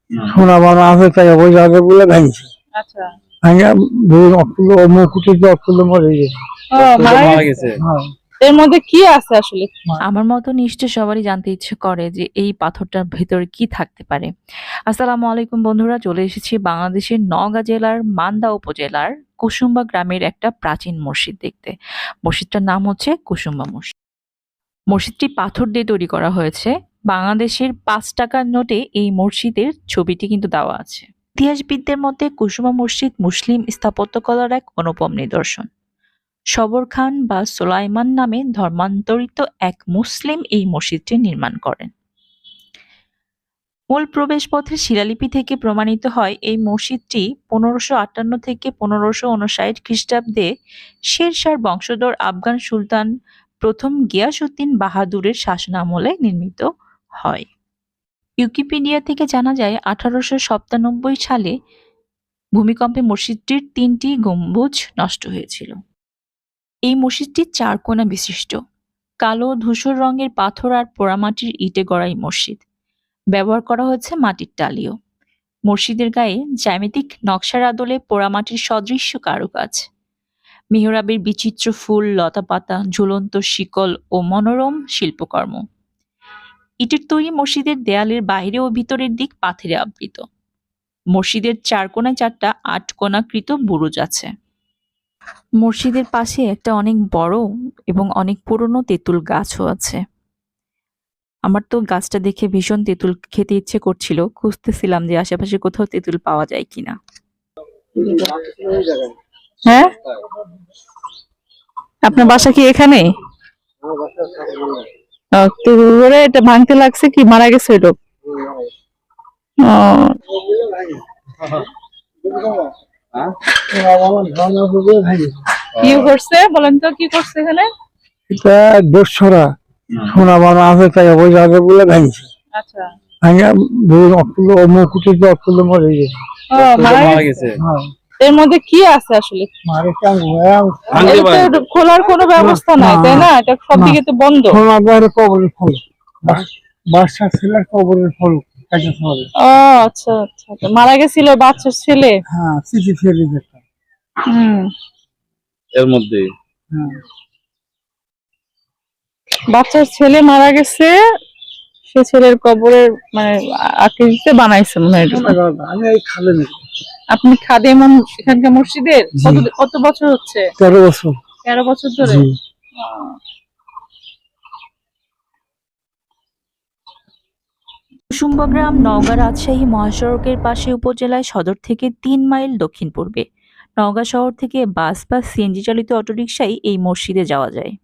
সোনা বানা আছে তাই ওই জায়গাগুলো ভাঙছে। আচ্ছা। ভাঙা ধরুন অক্টোবর মুকুটে যে অক্টোবর মরে গেছে। ও মারা গেছে। হ্যাঁ। এর মধ্যে কি আছে আসলে? আমার মতো নিশ্চয় সবারই জানতে ইচ্ছে করে যে এই পাথরটার ভেতরে কি থাকতে পারে। আসসালামু আলাইকুম বন্ধুরা, চলে এসেছি বাংলাদেশের নওগাঁ জেলার মান্দা উপজেলার কুসুম্বা গ্রামের একটা প্রাচীন মসজিদ দেখতে। মসজিদটার নাম হচ্ছে কুসুম্বা মসজিদ। মসজিদটি পাথর দিয়ে তৈরি করা হয়েছে। বাংলাদেশের ৫ টাকার নোটে এই মসজিদের ছবিটি কিন্তু দেওয়া আছে। ইতিহাসবিদদের মতে কুসুম্বা মসজিদ মুসলিম স্থাপত্যকলার এক অনুপম নিদর্শন। সবর খান বা সুলাইমান নামে ধর্মান্তরিত এক মুসলিম এই মসজিদটি নির্মাণ করেন। মূল প্রবেশপথের শিলালিপি থেকে প্রমাণিত হয় এই মসজিদটি ১৫৫৮ থেকে ১৫৫৯ খ্রিস্টাব্দে শেরশাহর বংশধর আফগান সুলতান প্রথম গিয়াসউদ্দিন বাহাদুরের শাসনামলে নির্মিত হয়। উইকিপিডিয়া থেকে জানা যায় ১৮৯৭ সালে ভূমিকম্পে মসজিদটির ৩টি গম্বুজ নষ্ট হয়েছিল। এই মসজিদটি ৪ কোণা বিশিষ্ট। কালো ধূসর রঙের পাথর আর পোড়ামাটির ইটে গড়া এই মসজিদ। ব্যবহার করা হয়েছে মাটির টালিও। মসজিদের গায়ে জ্যামিতিক নকশার আদলে পোড়ামাটির সদৃশ্য কারুকাজ। মিহরাবের বিচিত্র ফুল, লতাপাতা, ঝুলন্ত শিকল ও মনোরম শিল্পকর্ম। ইটের তৈরি মসজিদের দেয়ালের বাইরে ও ভিতরের দিক পাথরে আবৃত। মসজিদের ৪ কোণায় ৪টা ৮ কোণাকৃত বুরুজ আছে। মসজিদের পাশে একটা অনেক বড় এবং অনেক পুরনো তেঁতুল গাছও আছে। আমার তো গাছটা দেখে ভীষণ তেঁতুল খেতে ইচ্ছে করছিল, খুঁজতেছিলাম যে আশেপাশে কোথাও তেঁতুল পাওয়া যায় কিনা। হ্যাঁ, আপনার বাসা কি এখানে? তেঁতুলে এটা ভাঙতে লাগছে কি মারা গেছে লোক? কি করছে বলেন তো, কি করছে এখানে? এটা দোষরা সোনা বানা আছে তাই ওই জায়গাগুলো ভাঙছে। আচ্ছা। ভাঙা ধরুন অক্টোবর মুকুটে যে অক্টোবর মরে গেছে। ও মারা গেছে। হ্যাঁ। এর মধ্যে কি আছে আসলে? মারে এটা তো খোলার কোনো ব্যবস্থা নাই, তাই না? এটা সব দিকে তো বন্ধ। সোনা বারে কবরের ফল, বাচ্চা ছেলের কবরের ফল। ও আচ্ছা আচ্ছা, মারা গেছিল বাচ্চার ছেলে। হ্যাঁ, চিঠি ফেলে যেতাম এর মধ্যে। বাচ্চার ছেলে মারা গেছে, সে ছেলের কবরের মানে আকৃতিতে বানাইছে মনে হয়। আমি এই খালে নেই। আপনি খাদেম এখানকার মসজিদের? কত বছর হচ্ছে? 13 বছর। 13 বছর ধরে। কুসুম্বা গ্রাম নওগাঁ রাজশাহী মহাসড়কের পাশে উপজেলায় সদর থেকে ৩ মাইল দক্ষিণ পূর্বে। নওগাঁ শহর থেকে বাস বা সিএনজি চালিত অটোরিকশায় এই মসজিদে যাওয়া যায়।